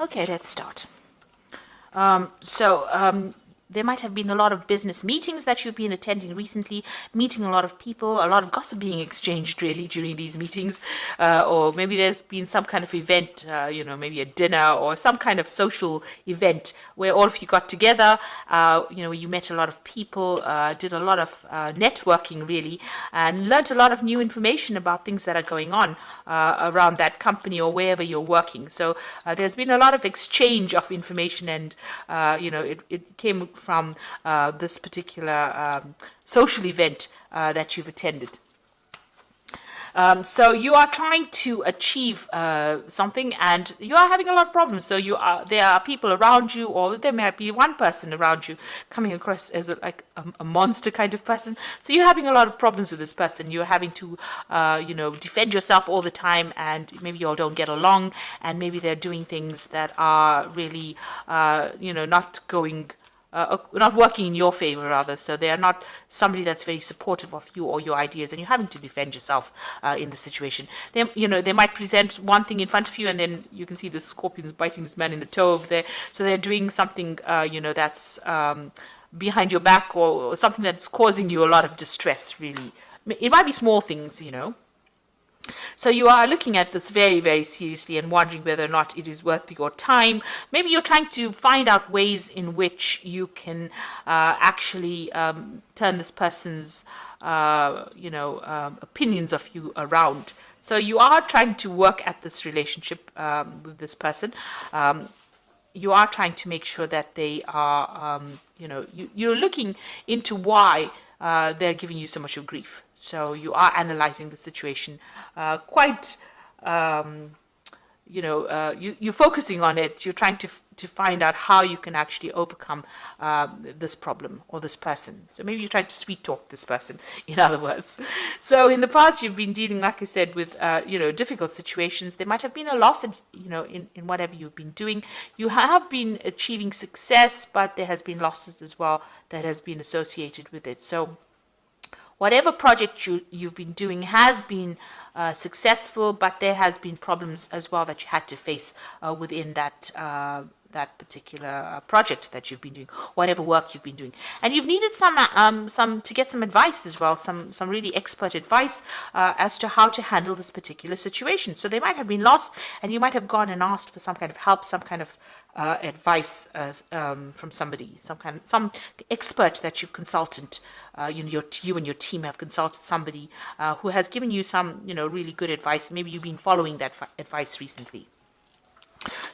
Okay, let's start. So there might have been a lot of business meetings that you've been attending recently, meeting a lot of people, a lot of gossip being exchanged really during these meetings, or maybe there's been some kind of event, maybe a dinner or some kind of social event where all of you got together, you met a lot of people, did a lot of networking really, and learned a lot of new information about things that are going on around that company or wherever you're working. So there's been a lot of exchange of information, and it came from this particular social event that you've attended. So you are trying to achieve something, and you are having a lot of problems. So there are people around you, or there might be one person around you coming across as a monster kind of person. So you're having a lot of problems with this person. You're having to, defend yourself all the time, and maybe you all don't get along, and maybe they're doing things that are really, not working in your favor, rather. So they are not somebody that's very supportive of you or your ideas, and you're having to defend yourself in the situation. They might present one thing in front of you, and then you can see the scorpions biting this man in the toe over there. So they're doing something, that's behind your back, or something that's causing you a lot of distress, really. It might be small things, So you are looking at this very, very seriously and wondering whether or not it is worth your time. Maybe you're trying to find out ways in which you can actually turn this person's, opinions of you around. So you are trying to work at this relationship with this person. You are trying to make sure that they are, you're looking into why they're giving you so much of grief. So you are analyzing the situation quite, you're focusing on it. You're trying to find out how you can actually overcome this problem or this person. So maybe you're trying to sweet talk this person, in other words. So in the past, you've been dealing, like I said, with, difficult situations. There might have been a loss, in whatever you've been doing. You have been achieving success, but there has been losses as well that has been associated with it. So whatever project you've been doing has been successful, but there has been problems as well that you had to face within that particular project that you've been doing, whatever work you've been doing, and you've needed some to get some advice as well, some really expert advice as to how to handle this particular situation. So they might have been lost, and you might have gone and asked for some kind of help, some kind of advice from somebody, some expert that you've consulted. You and your team have consulted somebody who has given you some, really good advice. Maybe you've been following that advice recently.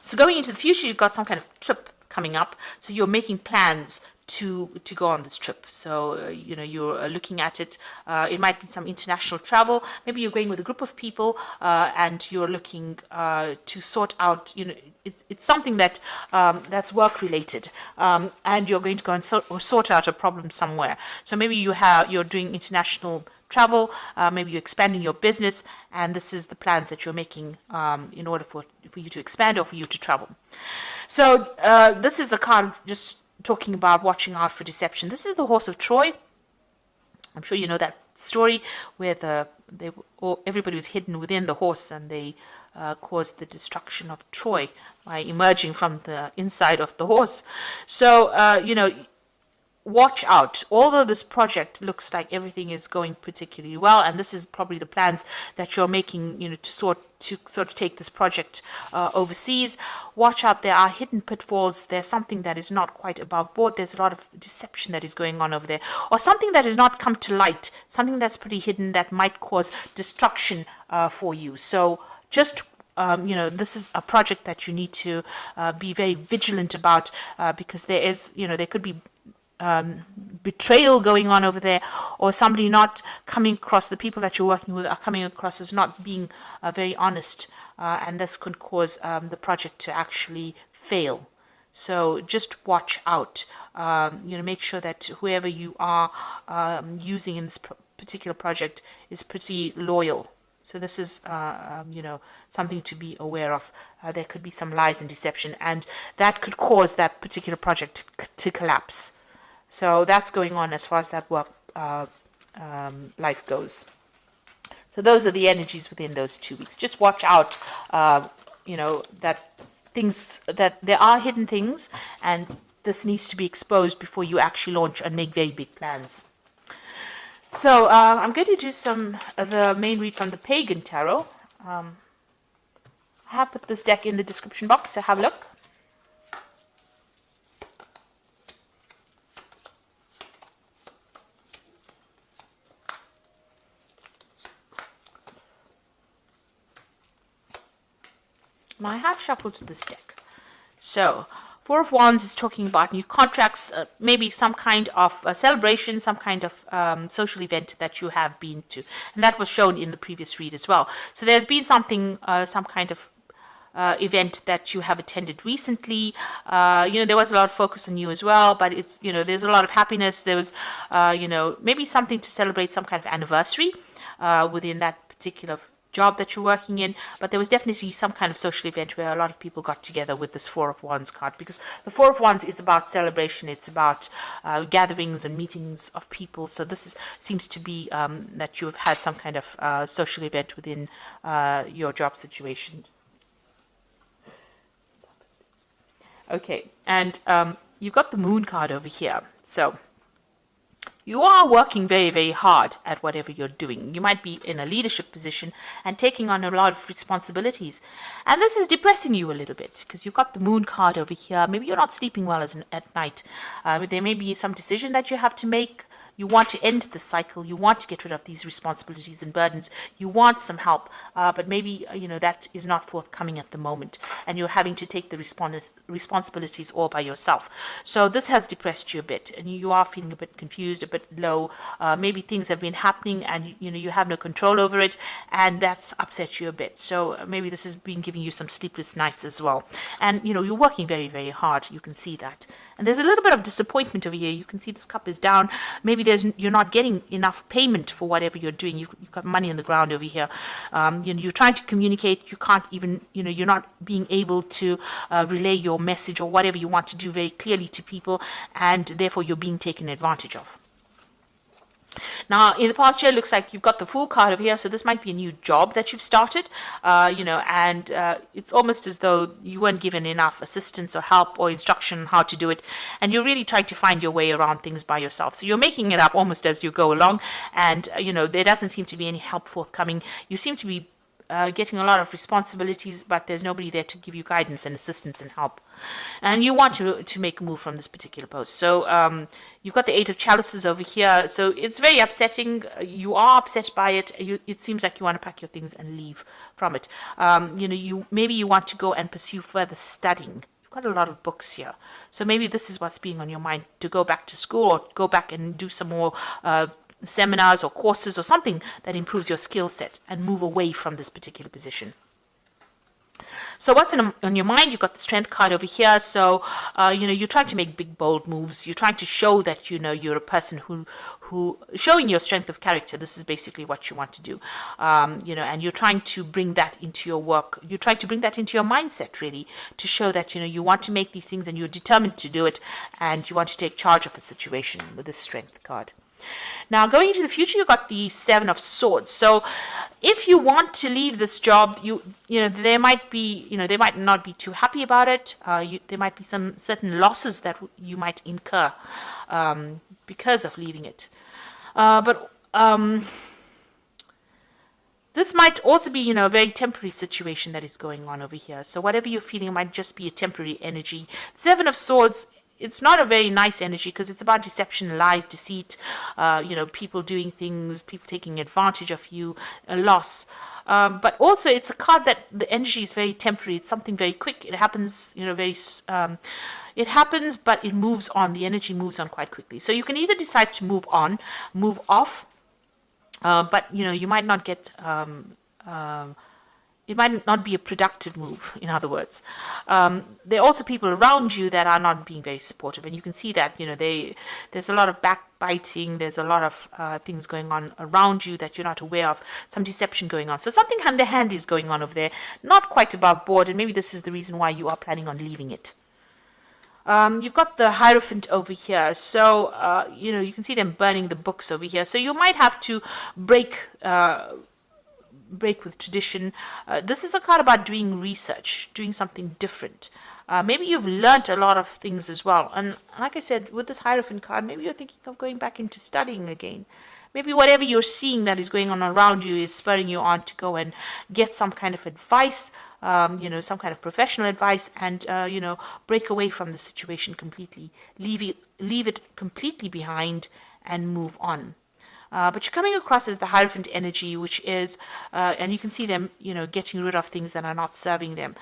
So going into the future, you've got some kind of trip coming up. So you're making plans to go on this trip. So, you're looking at it. It might be some international travel. Maybe you're going with a group of people and you're looking to sort out, it's something that that's work related, and you're going to go and sort out a problem somewhere. So maybe you're doing international travel, maybe you're expanding your business, and this is the plans that you're making in order for you to expand or for you to travel. So this is a card just talking about watching out for deception. This is the horse of Troy. I'm sure you know that story where everybody was hidden within the horse, and they caused the destruction of Troy by emerging from the inside of the horse. So, watch out. Although this project looks like everything is going particularly well, and this is probably the plans that you're making, to sort of take this project overseas, watch out. There are hidden pitfalls. There's something that is not quite above board. There's a lot of deception that is going on over there, or something that has not come to light, something that's pretty hidden that might cause destruction for you. So just this is a project that you need to be very vigilant about, because there could be betrayal going on over there, or somebody not coming across, the people that you're working with are coming across as not being very honest, and this could cause the project to actually fail. So just watch out. Make sure that whoever you are using in this particular project is pretty loyal. So this is, something to be aware of. There could be some lies and deception, and that could cause that particular project to collapse. So that's going on as far as that work life goes. So those are the energies within those 2 weeks. Just watch out, that things, that there are hidden things, and this needs to be exposed before you actually launch and make very big plans. So I'm going to do some of the main read from the Pagan Tarot. I have put this deck in the description box, so have a look. Now I have shuffled this deck. So, Four of Wands is talking about new contracts, maybe some kind of celebration, some kind of social event that you have been to. And that was shown in the previous read as well. So there's been something, some kind of event that you have attended recently. There was a lot of focus on you as well, but it's, there's a lot of happiness. There was, maybe something to celebrate, some kind of anniversary within that particular job that you're working in, but there was definitely some kind of social event where a lot of people got together with this Four of Wands card, because the Four of Wands is about celebration, it's about gatherings and meetings of people. So this seems to be that you have had some kind of social event within your job situation. Okay, and you've got the Moon card over here. So you are working very, very hard at whatever you're doing. You might be in a leadership position and taking on a lot of responsibilities. And this is depressing you a little bit because you've got the Moon card over here. Maybe you're not sleeping well at night. There may be some decision that you have to make. You want to end the cycle. You want to get rid of these responsibilities and burdens. You want some help, but maybe, that is not forthcoming at the moment. And you're having to take the responsibilities all by yourself. So this has depressed you a bit. And you are feeling a bit confused, a bit low. Maybe things have been happening and, you have no control over it. And that's upset you a bit. So maybe this has been giving you some sleepless nights as well. And, you're working very, very hard. You can see that. And there's a little bit of disappointment over here. You can see this cup is down. Maybe you're not getting enough payment for whatever you're doing. You've got money on the ground over here. You're trying to communicate. You can't even, you're not being able to relay your message or whatever you want to do very clearly to people. And therefore, you're being taken advantage of. Now, in the past year, it looks like you've got the Fool card over here, so this might be a new job that you've started, and it's almost as though you weren't given enough assistance or help or instruction on how to do it, and you're really trying to find your way around things by yourself. So you're making it up almost as you go along, and, there doesn't seem to be any help forthcoming. You seem to be getting a lot of responsibilities, but there's nobody there to give you guidance and assistance and help. And you want to make a move from this particular post. So you've got the Eight of Chalices over here. So it's very upsetting. You are upset by it. It seems like you want to pack your things and leave from it. Maybe you want to go and pursue further studying. You've got a lot of books here. So maybe this is what's being on your mind, to go back to school or go back and do some more seminars or courses or something that improves your skill set and move away from this particular position. So what's on your mind? You've got the Strength card over here. So, you're trying to make big, bold moves. You're trying to show that, you're a person who showing your strength of character. This is basically what you want to do. And you're trying to bring that into your work. You're trying to bring that into your mindset, really, to show that, you want to make these things and you're determined to do it, and you want to take charge of a situation with this Strength card. Now, going into the future, you've got the Seven of Swords. So if you want to leave this job, they might not be too happy about it. There might be some certain losses that you might incur because of leaving it. But this might also be, a very temporary situation that is going on over here. So whatever you're feeling might just be a temporary energy. Seven of Swords, it's not a very nice energy because it's about deception, lies, deceit, people doing things, people taking advantage of you, a loss. But also it's a card that the energy is very temporary. It's something very quick. It happens, it happens, but it moves on. The energy moves on quite quickly. So you can either decide to move on, move off, but, you might not get... it might not be a productive move, in other words. There are also people around you that are not being very supportive, and you can see that, there's a lot of backbiting, there's a lot of things going on around you that you're not aware of, some deception going on. So something underhand is going on over there, not quite above board, and maybe this is the reason why you are planning on leaving it. You've got the Hierophant over here, so, you can see them burning the books over here. So you might have to break break with tradition. This is a card about doing research, doing something different. Maybe you've learnt a lot of things as well. And like I said, with this Hierophant card, maybe you're thinking of going back into studying again. Maybe whatever you're seeing that is going on around you is spurring you on to go and get some kind of advice, some kind of professional advice, and break away from the situation completely, leave it completely behind, and move on. But you're coming across as the Hierophant energy, which is, and you can see them, getting rid of things that are not serving them.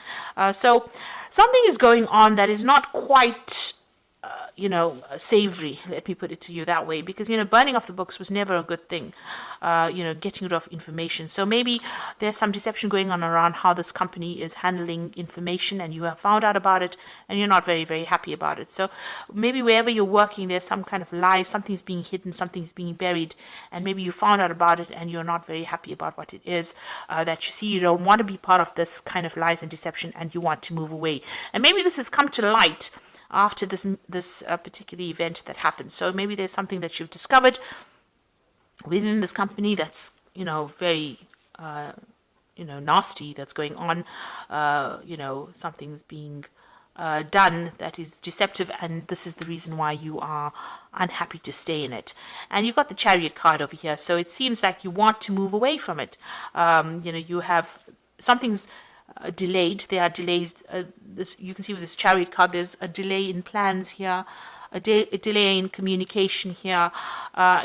So something is going on that is not quite savory, let me put it to you that way, because, burning off the books was never a good thing, getting rid of information. So maybe there's some deception going on around how this company is handling information, and you have found out about it, and you're not very, very happy about it. So maybe wherever you're working, there's some kind of lie, something's being hidden, something's being buried, and maybe you found out about it, and you're not very happy about what it is that you see. You don't want to be part of this kind of lies and deception, and you want to move away. And maybe this has come to light after this particular event that happened. So maybe there's something that you've discovered within this company that's very nasty, that's going on. Something's being done that is deceptive, and this is the reason why you are unhappy to stay in it. And you've got the Chariot card over here, so it seems like you want to move away from it. You have something's delayed. There are delays. You can see with this Chariot card, there's a delay in plans here, a delay in communication here.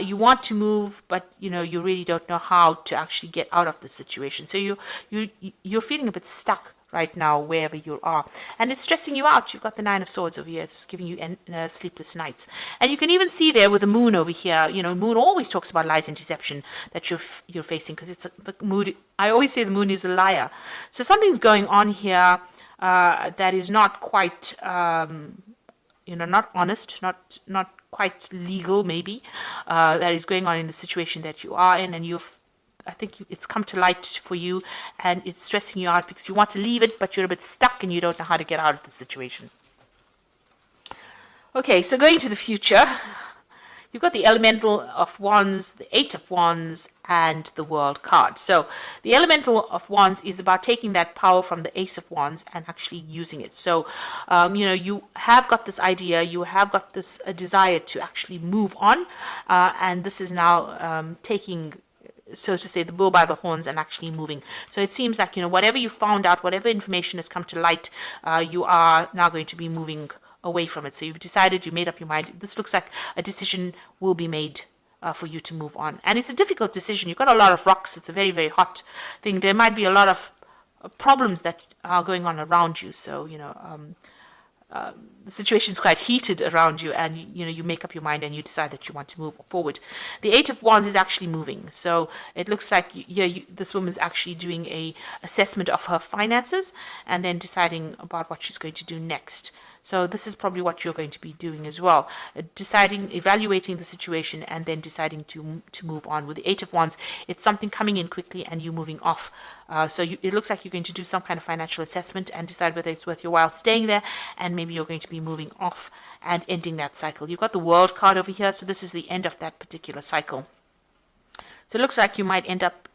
You want to move, but you really don't know how to actually get out of the situation. So you're feeling a bit stuck right now wherever you are, and it's stressing you out. You've got the Nine of Swords over here. It's giving you sleepless nights, and you can even see there with the Moon over here. Moon always talks about lies and deception that you're facing, because it's the mood. I always say the Moon is a liar. So something's going on here that is not quite not honest, not quite legal, maybe, that is going on in the situation that you are in, and I think it's come to light for you, and it's stressing you out because you want to leave it, but you're a bit stuck and you don't know how to get out of the situation. Okay, so going to the future, you've got the Elemental of Wands, the Eight of Wands, and the World card. So the Elemental of Wands is about taking that power from the Ace of Wands and actually using it. So, you have got this idea, you have got this desire to actually move on, and this is now taking, so to say, the bull by the horns and actually moving. So it seems like, whatever you found out, whatever information has come to light, you are now going to be moving away from it. So you've decided, you made up your mind. This looks like a decision will be made for you to move on. And it's a difficult decision. You've got a lot of rocks. It's a very, very hot thing. There might be a lot of problems that are going on around you. So, the situation is quite heated around you, and you make up your mind and you decide that you want to move forward. The Eight of Wands is actually moving, so it looks like this woman's actually doing a assessment of her finances and then deciding about what she's going to do next. So this is probably what you're going to be doing as well, evaluating the situation, and then deciding to move on. With the Eight of Wands, it's something coming in quickly and you moving off. So it looks like you're going to do some kind of financial assessment and decide whether it's worth your while staying there, and maybe you're going to be moving off and ending that cycle. You've got the World card over here, so this is the end of that particular cycle. So it looks like you might end up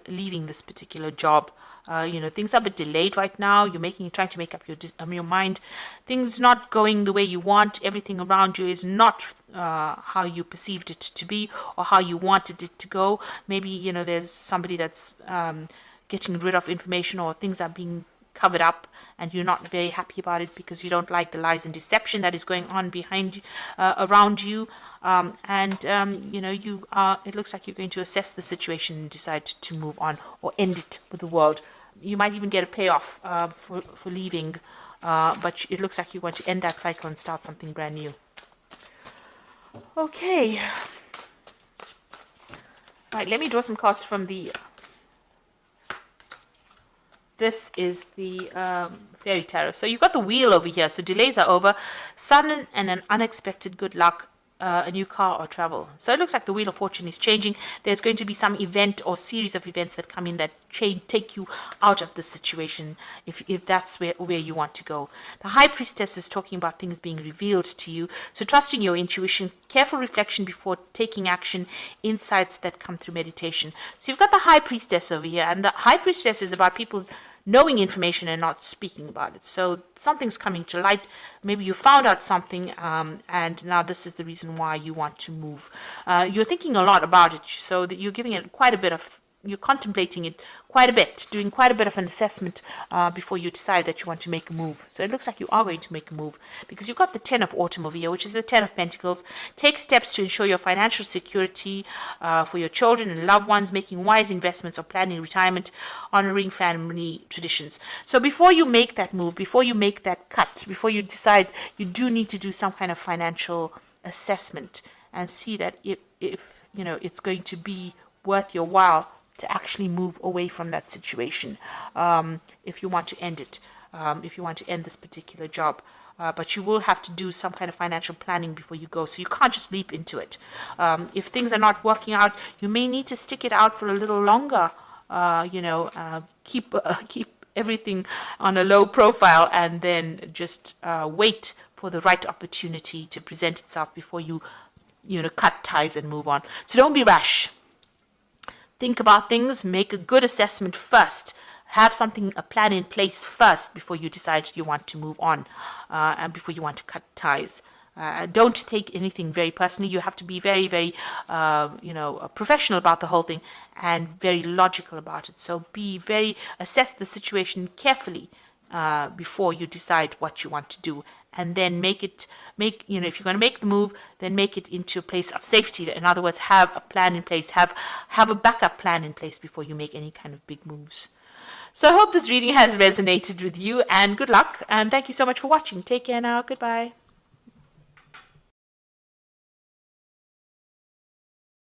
leaving this particular job. Things are a bit delayed right now. You're trying to make up your mind. Things not going the way you want. Everything around you is not how you perceived it to be or how you wanted it to go. Maybe, there's somebody that's getting rid of information, or things are being covered up, and you're not very happy about it because you don't like the lies and deception that is going on around you. It looks like you're going to assess the situation and decide to move on or end it with the World. You might even get a payoff for leaving, but it looks like you want to end that cycle and start something brand new. Okay. All right, let me draw some cards from the... This is the Fairy Tarot. So you've got the Wheel over here. So delays are over. Sudden and an unexpected good luck a new car or travel. So it looks like the Wheel of Fortune is changing. There's going to be some event or series of events that come in that take you out of this situation if that's where you want to go. The High Priestess is talking about things being revealed to you. So trusting your intuition, careful reflection before taking action, insights that come through meditation. So you've got the High Priestess over here, and the High Priestess is about people knowing information and not speaking about it. So something's coming to light. Maybe you found out something, and now this is the reason why you want to move. You're thinking a lot about it, so that you're giving it quite a bit of, you're contemplating it quite a bit, doing quite a bit of an assessment before you decide that you want to make a move. So it looks like you are going to make a move because you've got the 10 of Autumn over here, which is the 10 of Pentacles. Take steps to ensure your financial security for your children and loved ones, making wise investments or planning retirement, honoring family traditions. So before you make that move, before you make that cut, before you decide, you do need to do some kind of financial assessment and see that if you know it's going to be worth your while to actually move away from that situation, if you want to end it, if you want to end this particular job. But you will have to do some kind of financial planning before you go, so you can't just leap into it. If things are not working out, you may need to stick it out for a little longer, keep everything on a low profile, and then just wait for the right opportunity to present itself before you cut ties and move on. So don't be rash. Think about things, make a good assessment first. Have a plan in place first before you decide you want to move on and before you want to cut ties. Don't take anything very personally. You have to be very, very, professional about the whole thing and very logical about it. So assess the situation carefully before you decide what you want to do. And then if you're going to make the move, then make it into a place of safety. In other words, have a plan in place, have a backup plan in place before you make any kind of big moves. So I hope this reading has resonated with you, and good luck. And thank you so much for watching. Take care now. Goodbye.